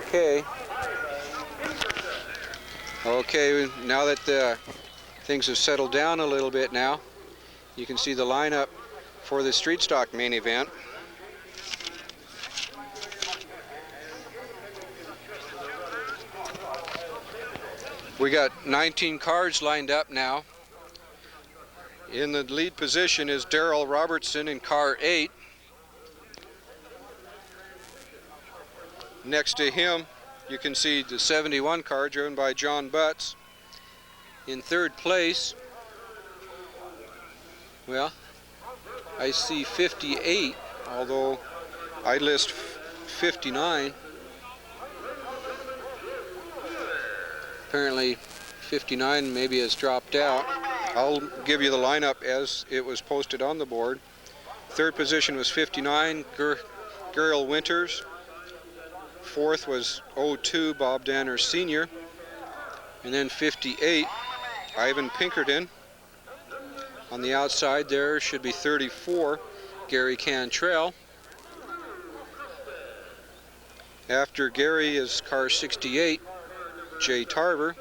Okay. Okay, now that things have settled down a little bit now, you can see the lineup for the street stock main event. We got 19 cars lined up now. In the lead position is Darrell Robertson in car 8. Next to him, you can see the 71 car driven by John Butts. In third place, well, I see 58, although I list 59. Apparently 59 maybe has dropped out. I'll give you the lineup as it was posted on the board. Third position was 59, Gerald Winters. Fourth was 02, Bob Danner Sr. And then 58, Ivan Pinkerton. On the outside there should be 34, Gary Cantrell. After Gary is car 68, Jay Tarver,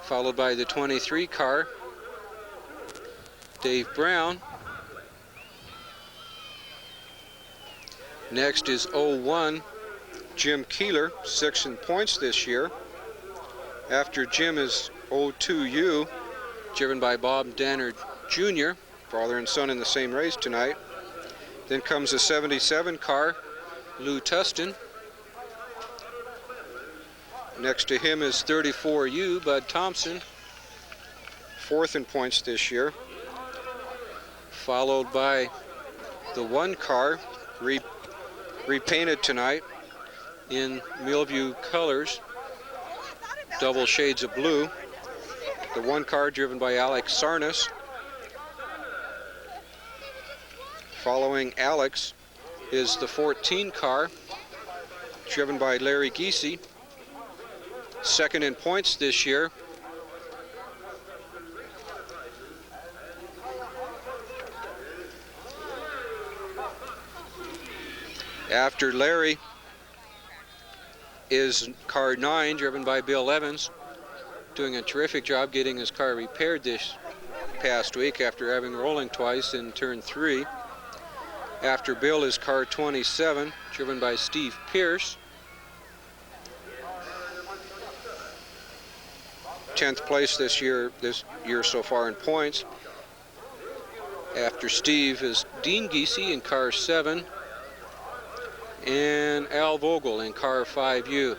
followed by the 23 car, Dave Brown. Next is 01, Jim Keeler, 6th in points this year. After Jim is 02U, driven by Bob Danner Jr., father and son in the same race tonight. Then comes the 77 car, Lou Tustin. Next to him is 34U, Bud Thompson, 4th in points this year. Followed by the 1 car, repainted tonight in Millview colors, double shades of blue. The 1 car driven by Alex Sarnas. Following Alex is the 14 car, driven by Larry Giese, 2nd in points this year. After Larry is car 9, driven by Bill Evans, doing a terrific job getting his car repaired this past week after having rolling twice in turn 3. After Bill is car 27, driven by Steve Pierce. 10th place this year so far in points. After Steve is Dean Giese in car 7 and Al Vogel in car 5U.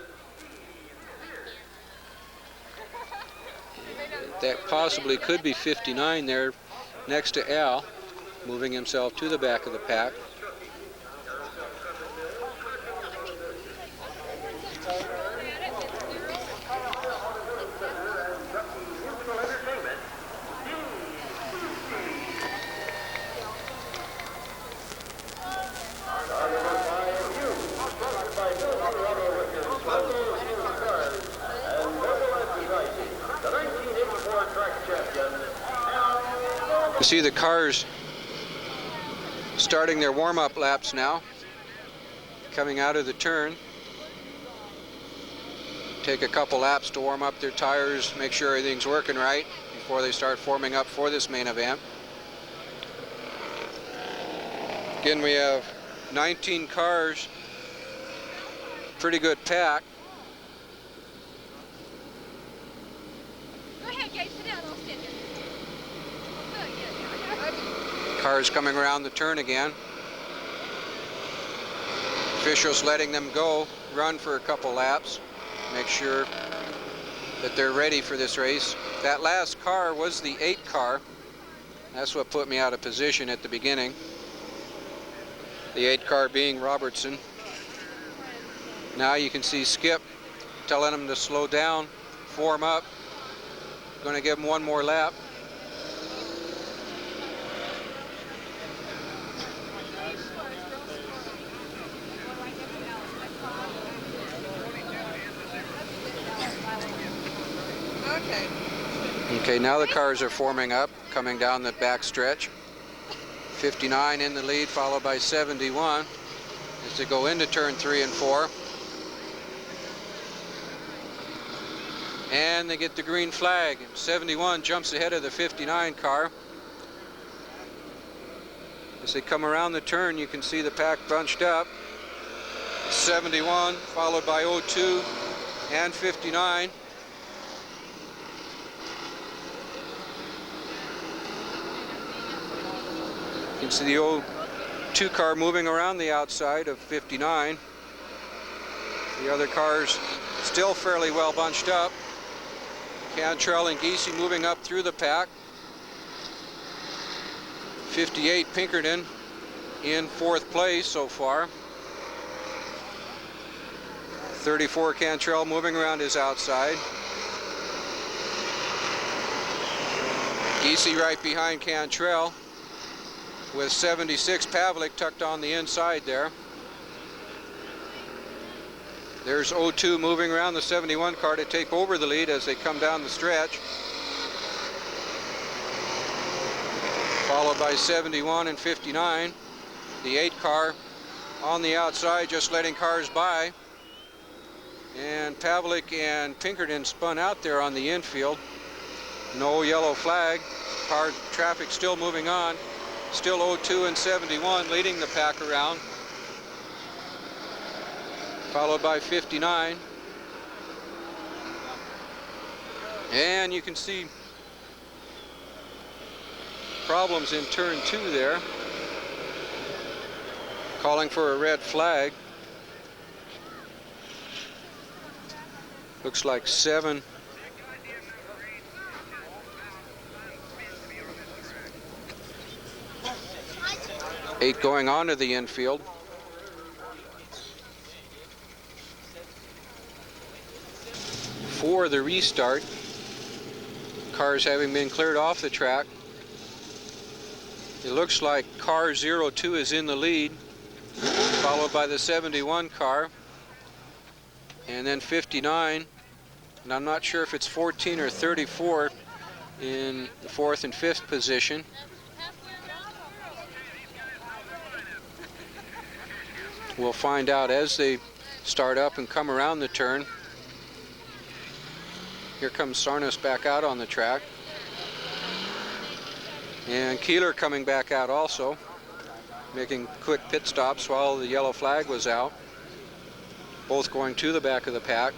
That possibly could be 59 there next to Al, moving himself to the back of the pack. You see the cars starting their warm-up laps now, coming out of the turn. Take a couple laps to warm up their tires, make sure everything's working right before they start forming up for this main event. Again, we have 19 cars, pretty good pack. Go ahead, guys, sit down, I'll stand here. Cars coming around the turn again. Officials letting them go, run for a couple laps, make sure that they're ready for this race. That last car was the 8 car. That's what put me out of position at the beginning. The 8 car being Robertson. Now you can see Skip telling him to slow down, form up. Going to give him one more lap. Okay, now the cars are forming up, coming down the back stretch. 59 in the lead, followed by 71 as they go into turn 3 and 4. And they get the green flag. 71 jumps ahead of the 59 car. As they come around the turn, you can see the pack bunched up. 71 followed by 02 and 59. You can see the 02 car moving around the outside of 59. The other cars still fairly well bunched up. Cantrell and Giese moving up through the pack. 58 Pinkerton in 4th place so far. 34 Cantrell moving around his outside. Giese right behind Cantrell with 76 Pavlik tucked on the inside there. There's 02 moving around the 71 car to take over the lead as they come down the stretch. Followed by 71 and 59. The 8 car on the outside just letting cars by. And Pavlik and Pinkerton spun out there on the infield. No yellow flag. Car traffic still moving on. Still 02 and 71 leading the pack around. Followed by 59. And you can see problems in turn 2 there. Calling for a red flag. Looks like 7. Eight going onto the infield. For the restart, cars having been cleared off the track. It looks like car 02 is in the lead, followed by the 71 car, and then 59, and I'm not sure if it's 14 or 34 in the 4th and 5th position. We'll find out as they start up and come around the turn. Here comes Sarnas back out on the track. And Keeler coming back out also, making quick pit stops while the yellow flag was out. Both going to the back of the pack.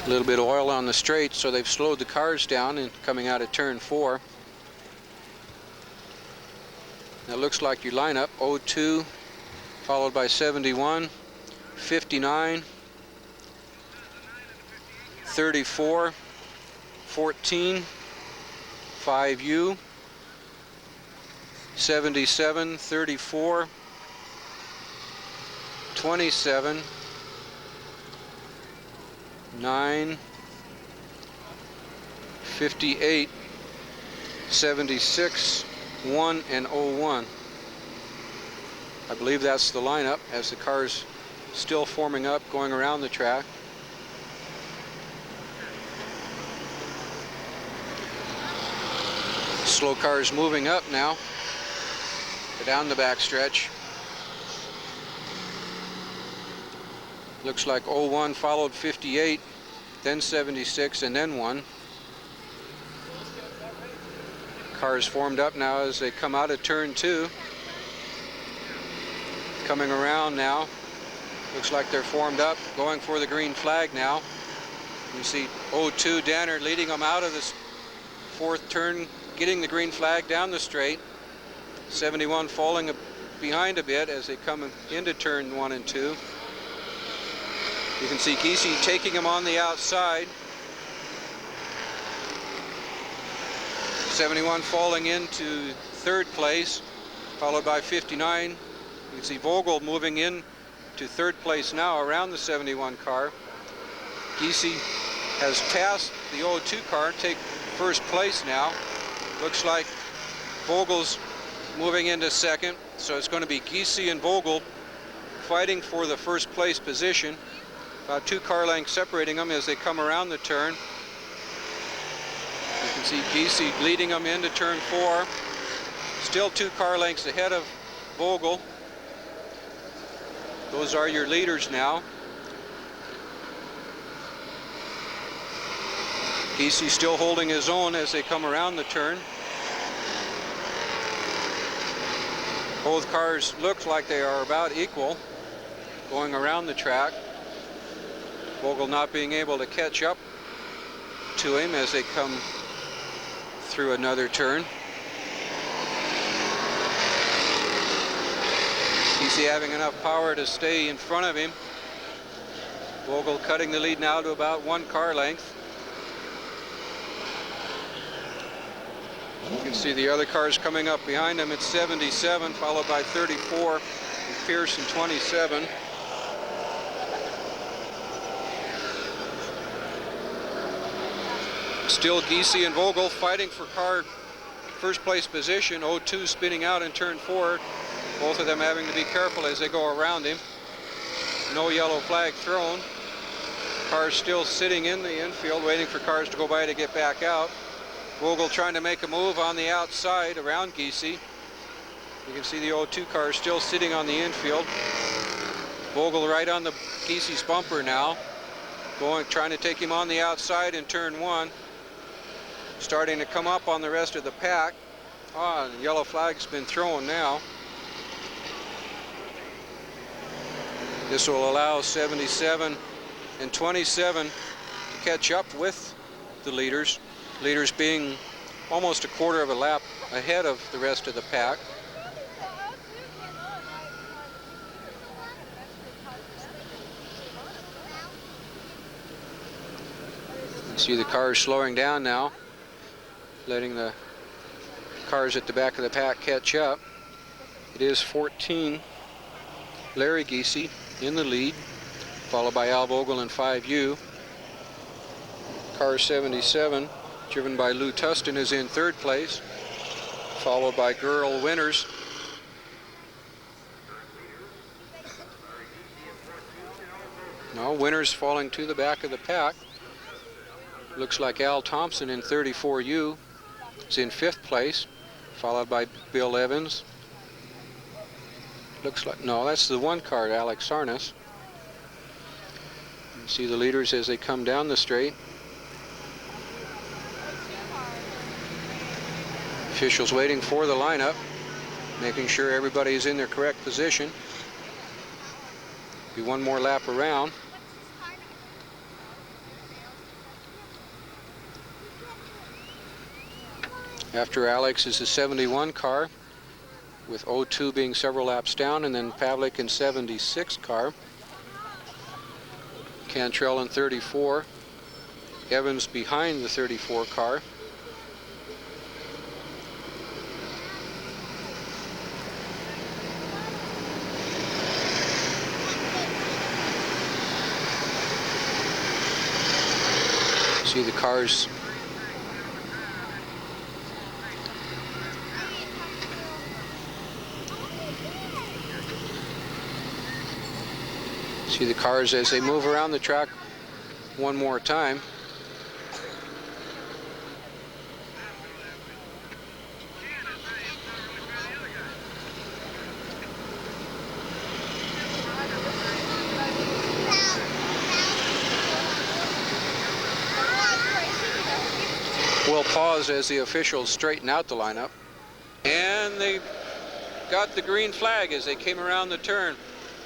A little bit of oil on the straight, so they've slowed the cars down and coming out of turn 4. That looks like your lineup. 02 followed by 71, 59, 34, 14, 5U, 77, 34, 27, 9, 58, 76, 1, and 01. I believe that's the lineup as the cars still forming up, going around the track. Slow cars moving up now, down the backstretch. Looks like 01 followed 58, then 76, and then 1. Cars formed up now as they come out of turn 2. Coming around now. Looks like they're formed up, going for the green flag now. You see 02 Danner leading them out of this 4th turn, getting the green flag down the straight. 71 falling behind a bit as they come into turn 1 and 2. You can see Giese taking him on the outside. 71 falling into 3rd place, followed by 59. You can see Vogel moving in to 3rd place now around the 71 car. Giese has passed the 02 car, take 1st place now. Looks like Vogel's moving into 2nd, so it's going to be Giese and Vogel fighting for the 1st place position. About 2 car lengths separating them as they come around the turn. You can see Giese leading them into turn 4. Still 2 car lengths ahead of Vogel. Those are your leaders now. Giese still holding his own as they come around the turn. Both cars look like they are about equal going around the track. Vogel not being able to catch up to him as they come through another turn. Giese having enough power to stay in front of him. Vogel cutting the lead now to about 1 car length. You can see the other cars coming up behind him at 77, followed by 34 and Pierce in 27. Still Giese and Vogel fighting for car first place position. 02 spinning out in turn 4. Both of them having to be careful as they go around him. No yellow flag thrown. Cars still sitting in the infield waiting for cars to go by to get back out. Vogel trying to make a move on the outside around Giese. You can see the 02 car still sitting on the infield. Vogel right on the Giese's bumper now. Trying to take him on the outside in turn 1. Starting to come up on the rest of the pack. The yellow flag's been thrown now. This will allow 77 and 27 to catch up with the leaders. Leaders being almost a quarter of a lap ahead of the rest of the pack. You see the cars slowing down now, letting the cars at the back of the pack catch up. It is 14. Larry Giese in the lead, followed by Al Vogel in 5U. Car 77, driven by Lou Tustin, is in 3rd place, followed by Girl Winters. Now Winters falling to the back of the pack. Looks like Al Thompson in 34U is in 5th place, followed by Bill Evans. Looks like, no, that's the 1 car, Alex Sarnas. You see the leaders as they come down the straight. Officials waiting for the lineup, making sure everybody is in their correct position. Be 1 more lap around. After Alex is the 71 car, with 02 being several laps down, and then Pavlik in 76 car. Cantrell in 34. Evans behind the 34 car. See the cars as they move around the track 1 more time. We'll pause as the officials straighten out the lineup. And they got the green flag as they came around the turn.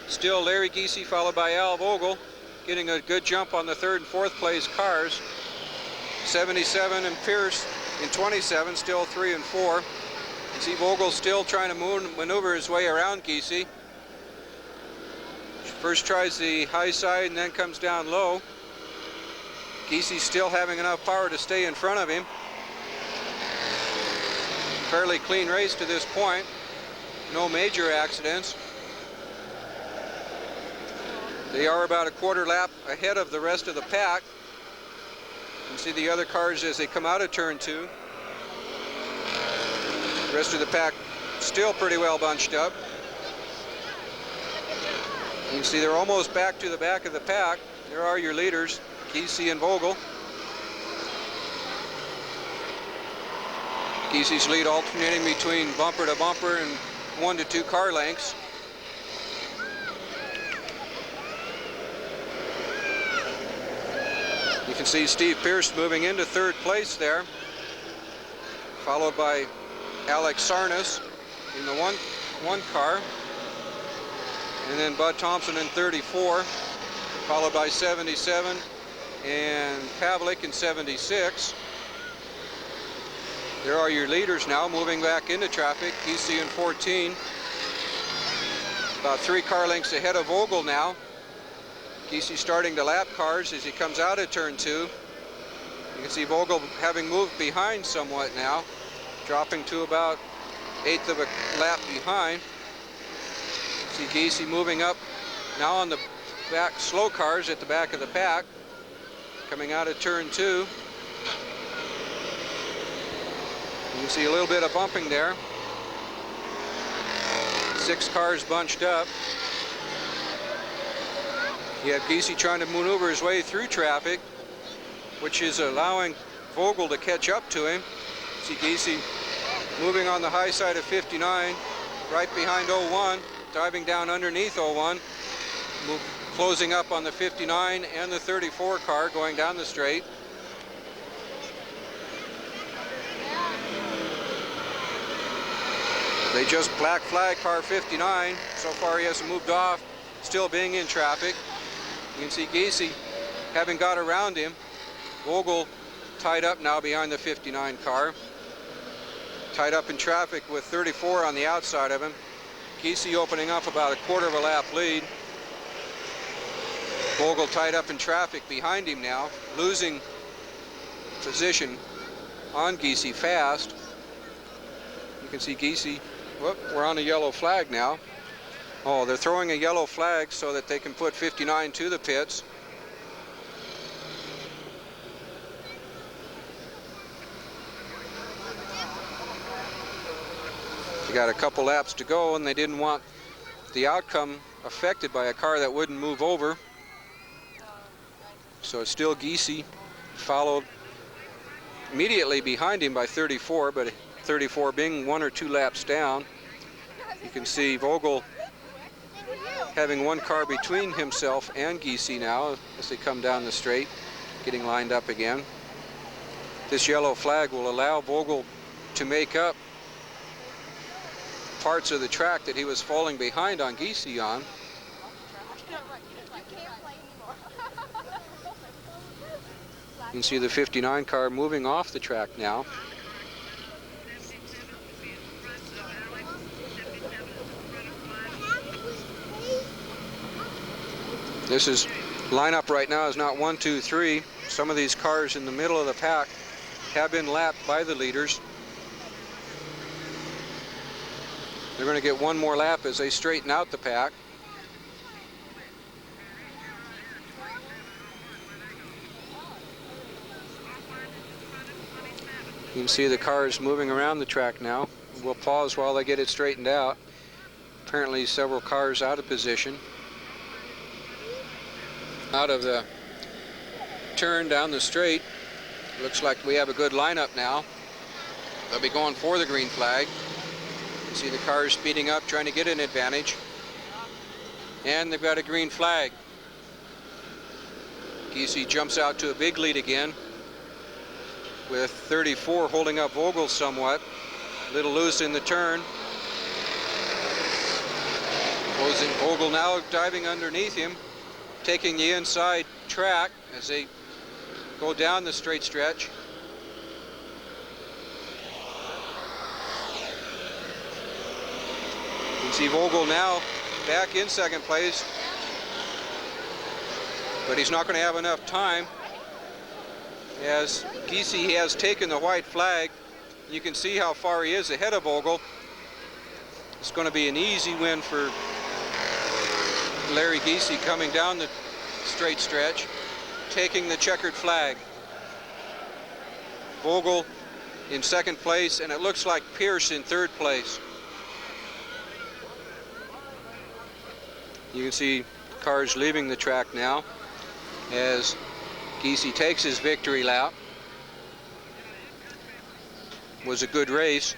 Still Larry Giese followed by Al Vogel, getting a good jump on the 3rd and 4th place cars. 77 and Pierce in 27, still 3 and 4. You see Vogel still trying to maneuver his way around Giese. First tries the high side and then comes down low. Giese still having enough power to stay in front of him. Fairly clean race to this point. No major accidents. They are about a quarter lap ahead of the rest of the pack. You can see the other cars as they come out of turn 2. The rest of the pack still pretty well bunched up. You can see they're almost back to the back of the pack. There are your leaders, Giese and Vogel. Giese's lead alternating between bumper to bumper and 1 to 2 car lengths. You can see Steve Pierce moving into 3rd place there, followed by Alex Sarnas in the one car, and then Bud Thompson in 34, followed by 77 and Pavlik in 76. There are your leaders now moving back into traffic. Giese in 14, about 3 car lengths ahead of Vogel now. Giese starting to lap cars as he comes out of turn 2. You can see Vogel having moved behind somewhat now, dropping to about 1/8 of a lap behind. See Giese moving up now on the back slow cars at the back of the pack, coming out of turn 2. You can see a little bit of bumping there. 6 cars bunched up. You have Giese trying to maneuver his way through traffic, which is allowing Vogel to catch up to him. See Giese moving on the high side of 59, right behind 01, diving down underneath 01, closing up on the 59 and the 34 car going down the straight. They just black flag car 59. So far he hasn't moved off, still being in traffic. You can see Giese having got around him. Vogel tied up now behind the 59 car. Tied up in traffic with 34 on the outside of him. Giese opening up about 1/4 of a lap lead. Vogel tied up in traffic behind him now, losing position on Giese fast. You can see Giese, whoop, we're on a yellow flag now. Oh, they're throwing a yellow flag so that they can put 59 to the pits. They got a couple laps to go, and they didn't want the outcome affected by a car that wouldn't move over. So it's still Giese, followed immediately behind him by 34, but 34 being 1 or 2 laps down. You can see Vogel having 1 car between himself and Giese now as they come down the straight, getting lined up again. This yellow flag will allow Vogel to make up parts of the track that he was falling behind on Giese on. You can see the 59 car moving off the track now. This is lineup right now is not 1, 2, 3. Some of these cars in the middle of the pack have been lapped by the leaders. They're going to get 1 more lap as they straighten out the pack. You can see the cars moving around the track now. We'll pause while they get it straightened out. Apparently several cars out of position. Out of the turn down the straight. Looks like we have a good lineup now. They'll be going for the green flag. You see the cars speeding up, trying to get an advantage. And they've got a green flag. Giese jumps out to a big lead again, with 34 holding up Vogel somewhat. A little loose in the turn. Vogel now diving underneath him, taking the inside track as they go down the straight stretch. You can see Vogel now back in 2nd place, but he's not going to have enough time, as Giese has taken the white flag. You can see how far he is ahead of Vogel. It's going to be an easy win for Larry Giese coming down the straight stretch, taking the checkered flag. Vogel in 2nd place, and it looks like Pierce in 3rd place. You can see cars leaving the track now. as Giese takes his victory lap. Was a good race.